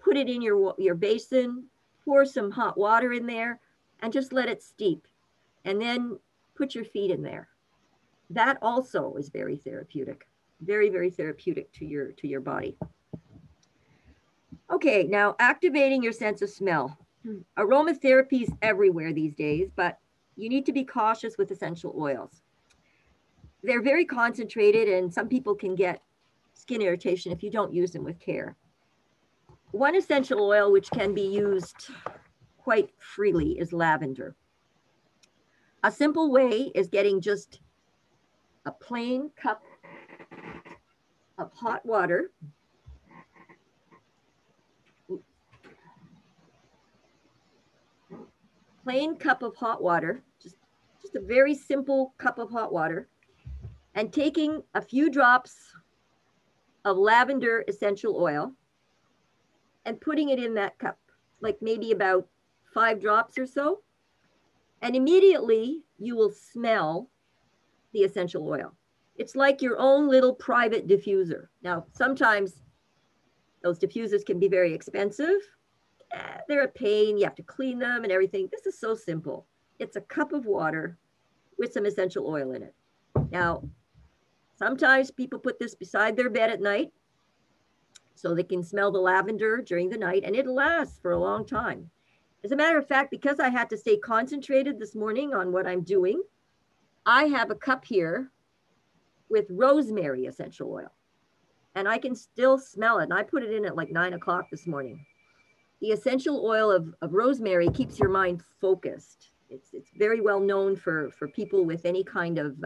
put it in your basin, pour some hot water in there, and just let it steep. And then put your feet in there. That also is very therapeutic, very, very therapeutic to your body. Okay, now activating your sense of smell. Aromatherapy is everywhere these days, but you need to be cautious with essential oils. They're very concentrated, and some people can get skin irritation if you don't use them with care. One essential oil which can be used quite freely is lavender. A simple way is getting just a plain cup of hot water. Plain cup of hot water, just a very simple cup of hot water, and taking a few drops of lavender essential oil and putting it in that cup, like maybe about 5 drops or so. And immediately you will smell the essential oil. It's like your own little private diffuser. Now, sometimes those diffusers can be very expensive. They're a pain. You have to clean them and everything. This is so simple. It's a cup of water with some essential oil in it. Now, sometimes people put this beside their bed at night so they can smell the lavender during the night, and it lasts for a long time. As a matter of fact, because I had to stay concentrated this morning on what I'm doing, I have a cup here with rosemary essential oil, and I can still smell it. And I put it in at like 9 o'clock this morning. The essential oil of rosemary keeps your mind focused. It's very well known for people with any kind of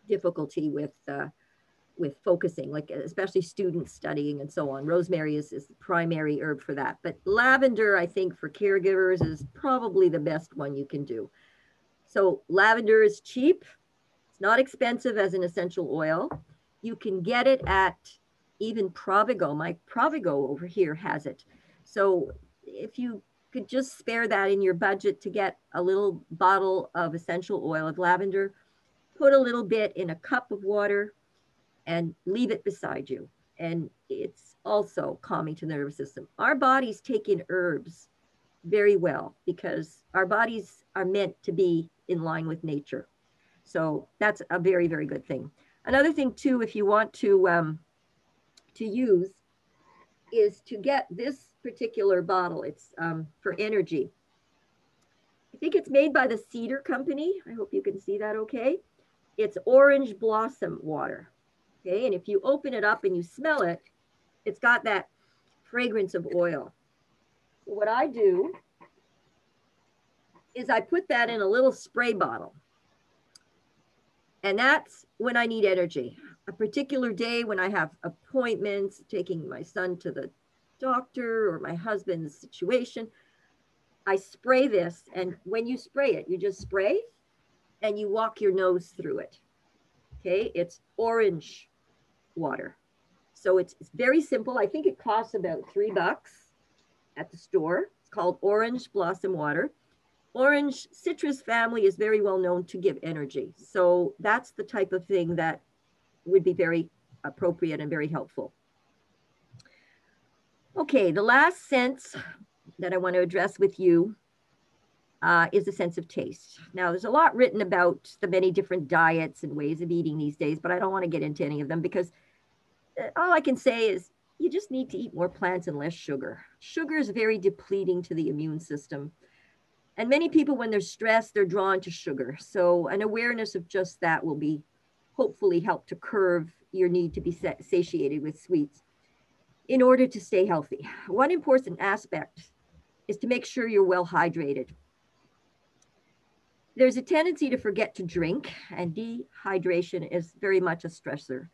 difficulty with focusing, like especially students studying and so on. Rosemary is the primary herb for that. But lavender, I think, for caregivers is probably the best one you can do. So lavender is cheap. It's not expensive as an essential oil. You can get it at even Provigo. My Provigo over here has it. So if you could just spare that in your budget to get a little bottle of essential oil of lavender, put a little bit in a cup of water and leave it beside you. And it's also calming to the nervous system. Our bodies take in herbs very well because our bodies are meant to be in line with nature. So that's a very, very good thing. Another thing too, if you want to use, is to get this particular bottle. It's for energy. I think it's made by the Cedar Company. I hope you can see that okay. It's orange blossom water. Okay, and if you open it up and you smell it, it's got that fragrance of oil. So what I do is I put that in a little spray bottle. And that's when I need energy. A particular day when I have appointments, taking my son to the doctor or my husband's situation, I spray this. And when you spray it, you just spray and you walk your nose through it. Okay, it's orange water. So it's very simple. I think it costs about $3 at the store. It's called Orange Blossom Water. Orange citrus family is very well known to give energy. So that's the type of thing that would be very appropriate and very helpful. Okay, the last sense that I want to address with you is the sense of taste. Now, there's a lot written about the many different diets and ways of eating these days, but I don't want to get into any of them because all I can say is you just need to eat more plants and less sugar. Sugar is very depleting to the immune system. And many people, when they're stressed, they're drawn to sugar. So an awareness of just that will be hopefully help to curb your need to be satiated with sweets in order to stay healthy. One important aspect is to make sure you're well hydrated. There's a tendency to forget to drink, and dehydration is very much a stressor.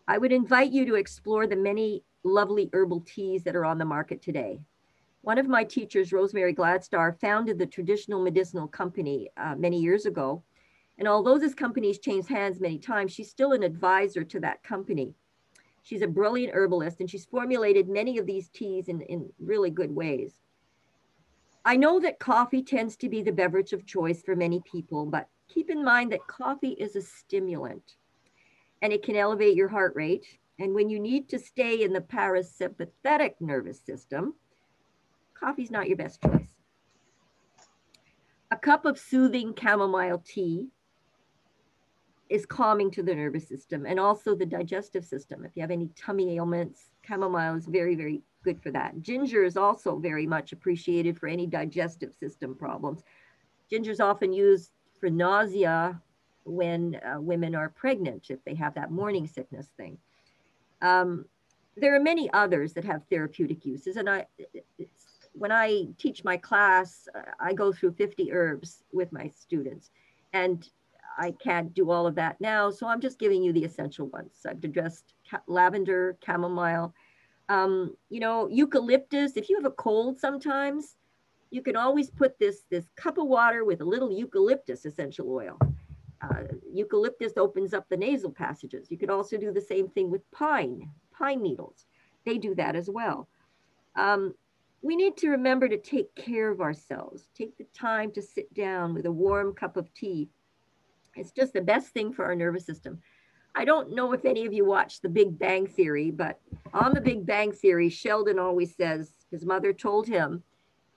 I would invite you to explore the many lovely herbal teas that are on the market today. One of my teachers, Rosemary Gladstar, founded the Traditional Medicinal Company many years ago. And although this company's changed hands many times, she's still an advisor to that company. She's a brilliant herbalist, and she's formulated many of these teas in really good ways. I know that coffee tends to be the beverage of choice for many people, but keep in mind that coffee is a stimulant and it can elevate your heart rate. And when you need to stay in the parasympathetic nervous system, coffee's not your best choice. A cup of soothing chamomile tea is calming to the nervous system and also the digestive system. If you have any tummy ailments, chamomile is very, very good for that. Ginger is also very much appreciated for any digestive system problems. Ginger is often used for nausea when women are pregnant, if they have that morning sickness thing. There are many others that have therapeutic uses. And when I teach my class, I go through 50 herbs with my students. And I can't do all of that now, so I'm just giving you the essential ones. I've addressed lavender, chamomile, eucalyptus. If you have a cold sometimes, you can always put this cup of water with a little eucalyptus essential oil. Eucalyptus opens up the nasal passages. You could also do the same thing with pine needles. They do that as well. We need to remember to take care of ourselves. Take the time to sit down with a warm cup of tea. It's just the best thing for our nervous system. I don't know if any of you watched The Big Bang Theory, but on The Big Bang Theory, Sheldon always says his mother told him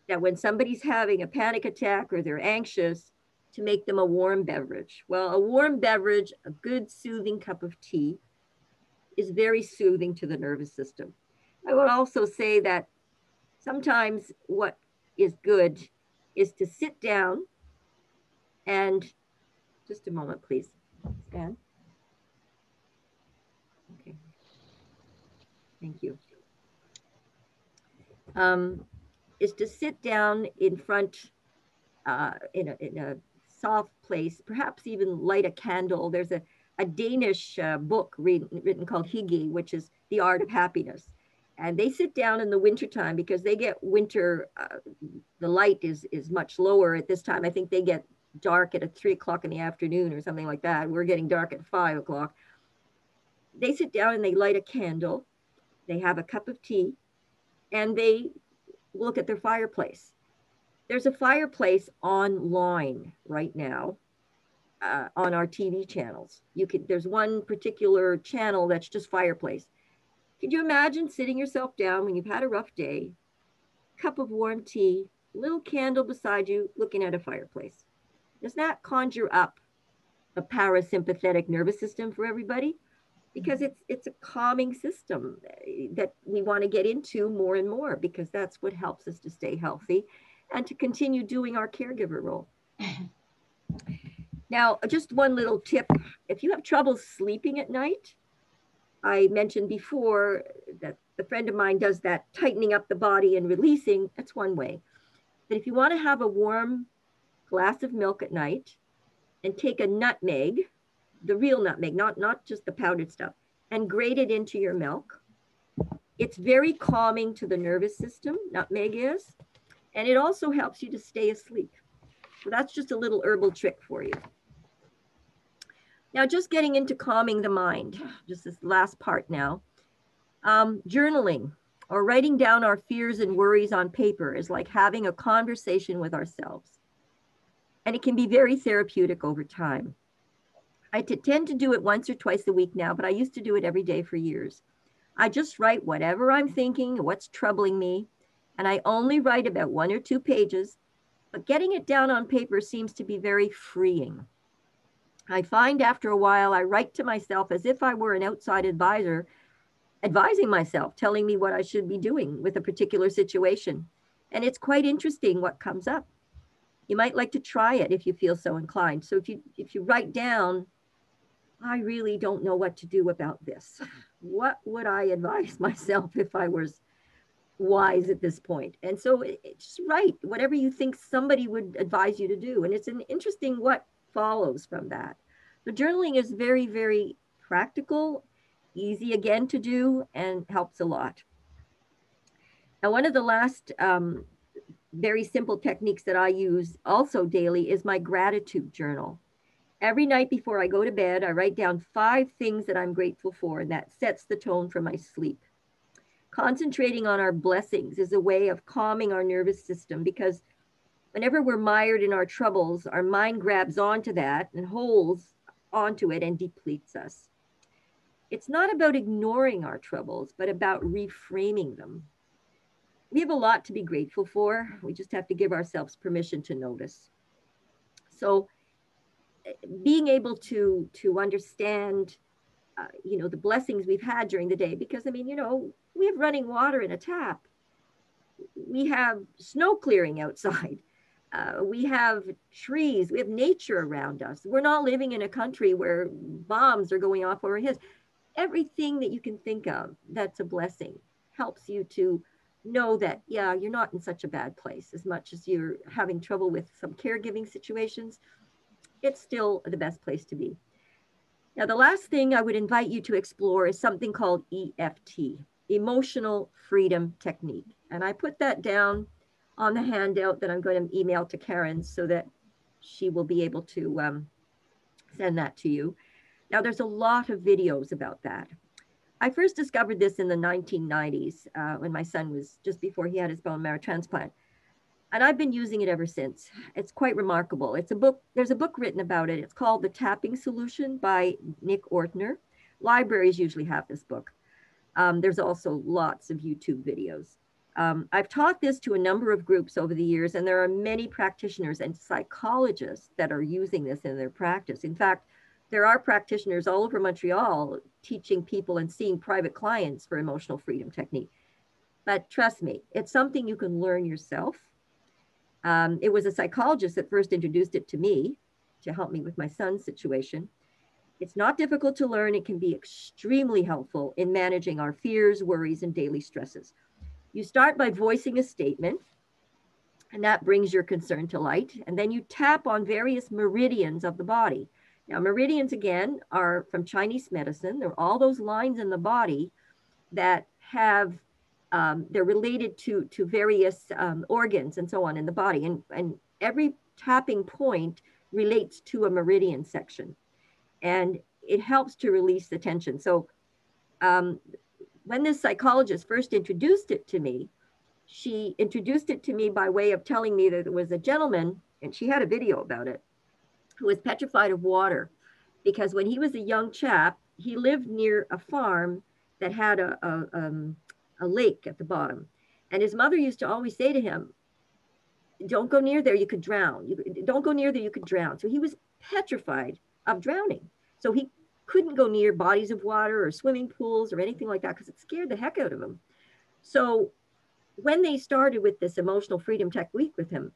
that when somebody's having a panic attack or they're anxious, to make them a warm beverage. Well, a warm beverage, a good soothing cup of tea, is very soothing to the nervous system. I would also say that sometimes what is good is to sit down and Just a moment, please. Stan. Okay. Thank you. Is to sit down in front in a soft place, perhaps even light a candle. There's a Danish book written called Hygge, which is the art of happiness. And they sit down in the wintertime because they get winter, the light is much lower at this time. I think they get dark at 3 o'clock in the afternoon or something like that. We're getting dark at 5 o'clock. They sit down and they light a candle. They have a cup of tea and they look at their fireplace. There's a fireplace online right now on our TV channels. There's one particular channel that's just fireplace. Could you imagine sitting yourself down when you've had a rough day, cup of warm tea, little candle beside you, looking at a fireplace? Does that conjure up a parasympathetic nervous system for everybody? Because it's a calming system that we want to get into more and more, because that's what helps us to stay healthy and to continue doing our caregiver role. Now, just one little tip. If you have trouble sleeping at night, I mentioned before that a friend of mine does that tightening up the body and releasing. That's one way. But if you want to have a warm glass of milk at night and take a nutmeg, the real nutmeg, not just the powdered stuff, and grate it into your milk. It's very calming to the nervous system, nutmeg is, and it also helps you to stay asleep. So that's just a little herbal trick for you. Now, just getting into calming the mind, just this last part now. Journaling or writing down our fears and worries on paper is like having a conversation with ourselves. And it can be very therapeutic over time. I tend to do it once or twice a week now, but I used to do it every day for years. I just write whatever I'm thinking, what's troubling me, and I only write about 1 or 2 pages, but getting it down on paper seems to be very freeing. I find after a while, I write to myself as if I were an outside advisor, advising myself, telling me what I should be doing with a particular situation. And it's quite interesting what comes up. You might like to try it if you feel so inclined. So if you write down, I really don't know what to do about this. What would I advise myself if I was wise at this point? And so just write whatever you think somebody would advise you to do. And it's an interesting what follows from that. The journaling is very, very practical, easy again to do, and helps a lot. Now, one of the last very simple techniques that I use also daily is my gratitude journal. Every night before I go to bed, I write down 5 things that I'm grateful for, and that sets the tone for my sleep. Concentrating on our blessings is a way of calming our nervous system, because whenever we're mired in our troubles, our mind grabs onto that and holds onto it and depletes us. It's not about ignoring our troubles, but about reframing them. We have a lot to be grateful for. We just have to give ourselves permission to notice. So being able to understand, the blessings we've had during the day, because we have running water in a tap. We have snow clearing outside. We have trees, we have nature around us. We're not living in a country where bombs are going off over our heads. Everything that you can think of that's a blessing helps you to know that, yeah, you're not in such a bad place. As much as you're having trouble with some caregiving situations, it's still the best place to be. Now, the last thing I would invite you to explore is something called EFT, Emotional Freedom Technique. And I put that down on the handout that I'm going to email to Karen so that she will be able to send that to you. Now, there's a lot of videos about that. I first discovered this in the 1990s when my son was just before he had his bone marrow transplant. And I've been using it ever since. It's quite remarkable. It's a book, there's a book written about it. It's called The Tapping Solution by Nick Ortner. Libraries usually have this book. There's also lots of YouTube videos. I've taught this to a number of groups over the years, and there are many practitioners and psychologists that are using this in their practice. In fact, there are practitioners all over Montreal teaching people and seeing private clients for emotional freedom technique. But trust me, it's something you can learn yourself. It was a psychologist that first introduced it to me. to help me with my son's situation. It's not difficult to learn. It can be extremely helpful in managing our fears, worries, and daily stresses. You start by voicing a statement, and that brings your concern to light. And then you tap on various meridians of the body. Now, meridians, again, are from Chinese medicine. They're all those lines in the body that have, they're related to various organs and so on in the body. And every tapping point relates to a meridian section. And it helps to release the tension. So when this psychologist first introduced it to me, she introduced it to me by way of telling me that there was a gentleman, and she had a video about it, who was petrified of water because when he was a young chap, he lived near a farm that had a lake at the bottom. And his mother used to always say to him, don't go near there, you could drown. Don't go near there, you could drown. So he was petrified of drowning. So he couldn't go near bodies of water or swimming pools or anything like that because it scared the heck out of him. So when they started with this emotional freedom technique with him,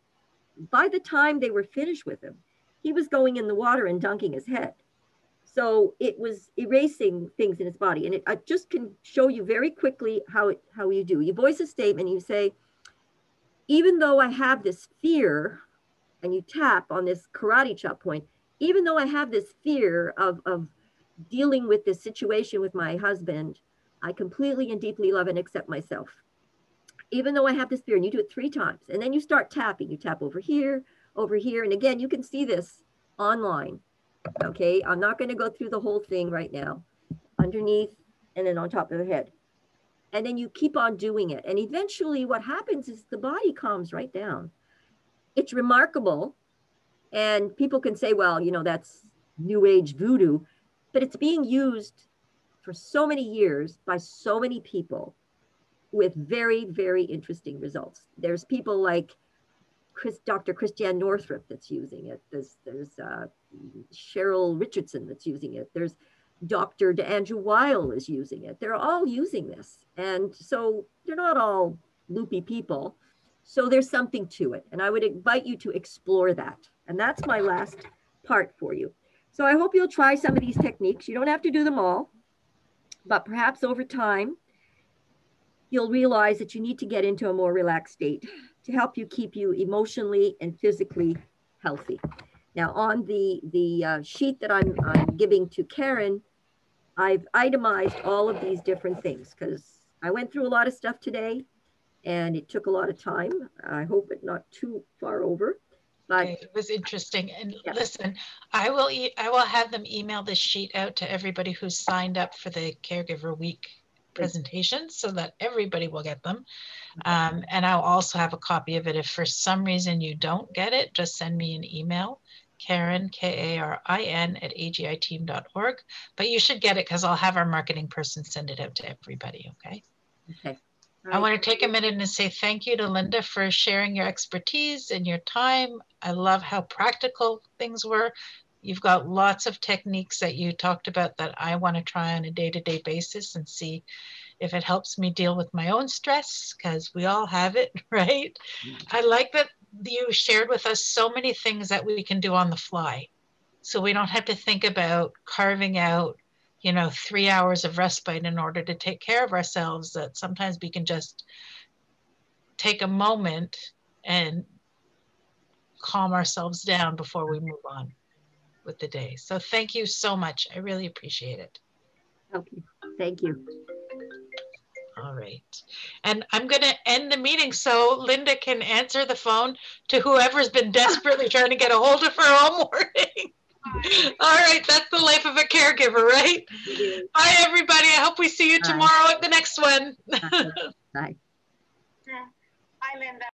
by the time they were finished with him, he was going in the water and dunking his head. So it was erasing things in his body. And I just can show you very quickly how you do. You voice a statement, you say, even though I have this fear, and you tap on this karate chop point, even though I have this fear of dealing with this situation with my husband, I completely and deeply love and accept myself. Even though I have this fear, and you do it 3 times, and then you start tapping. You tap over here, and again, you can see this online, okay? I'm not gonna go through the whole thing right now. Underneath, and then on top of the head. And then you keep on doing it. And eventually what happens is the body calms right down. It's remarkable. And people can say, well, you know, that's new age voodoo, but it's being used for so many years by so many people with very, very interesting results. There's people like Dr. Christiane Northrup that's using it. There's Cheryl Richardson that's using it. There's Dr. Andrew Weil is using it. They're all using this. And so they're not all loopy people. So there's something to it. And I would invite you to explore that. And that's my last part for you. So I hope you'll try some of these techniques. You don't have to do them all, but perhaps over time, you'll realize that you need to get into a more relaxed state to help you keep you emotionally and physically healthy. Now on the sheet that I'm giving to Karen, I've itemized all of these different things because I went through a lot of stuff today and it took a lot of time. I hope it's not too far over. But okay, it was interesting. And yeah. Listen, I will have them email this sheet out to everybody who's signed up for the Caregiver Week presentations so that everybody will get them. And I'll also have a copy of it. If for some reason you don't get it, just send me an email, Karen, Karin @agiteam.org. But you should get it because I'll have our marketing person send it out to everybody, okay? Okay. I want to take a minute and say thank you to Lynda for sharing your expertise and your time. I love how practical things were. You've got lots of techniques that you talked about that I want to try on a day-to-day basis and see if it helps me deal with my own stress, because we all have it, right? I like that you shared with us so many things that we can do on the fly. So we don't have to think about carving out, 3 hours of respite in order to take care of ourselves, that sometimes we can just take a moment and calm ourselves down before we move on with the day. So thank you so much. I really appreciate it. Okay, thank you. All right. And I'm going to end the meeting so Lynda can answer the phone to whoever's been desperately trying to get a hold of her all morning. All right. That's the life of a caregiver, right? Bye, everybody. I hope we see you tomorrow at the next one. Bye. Bye, Lynda.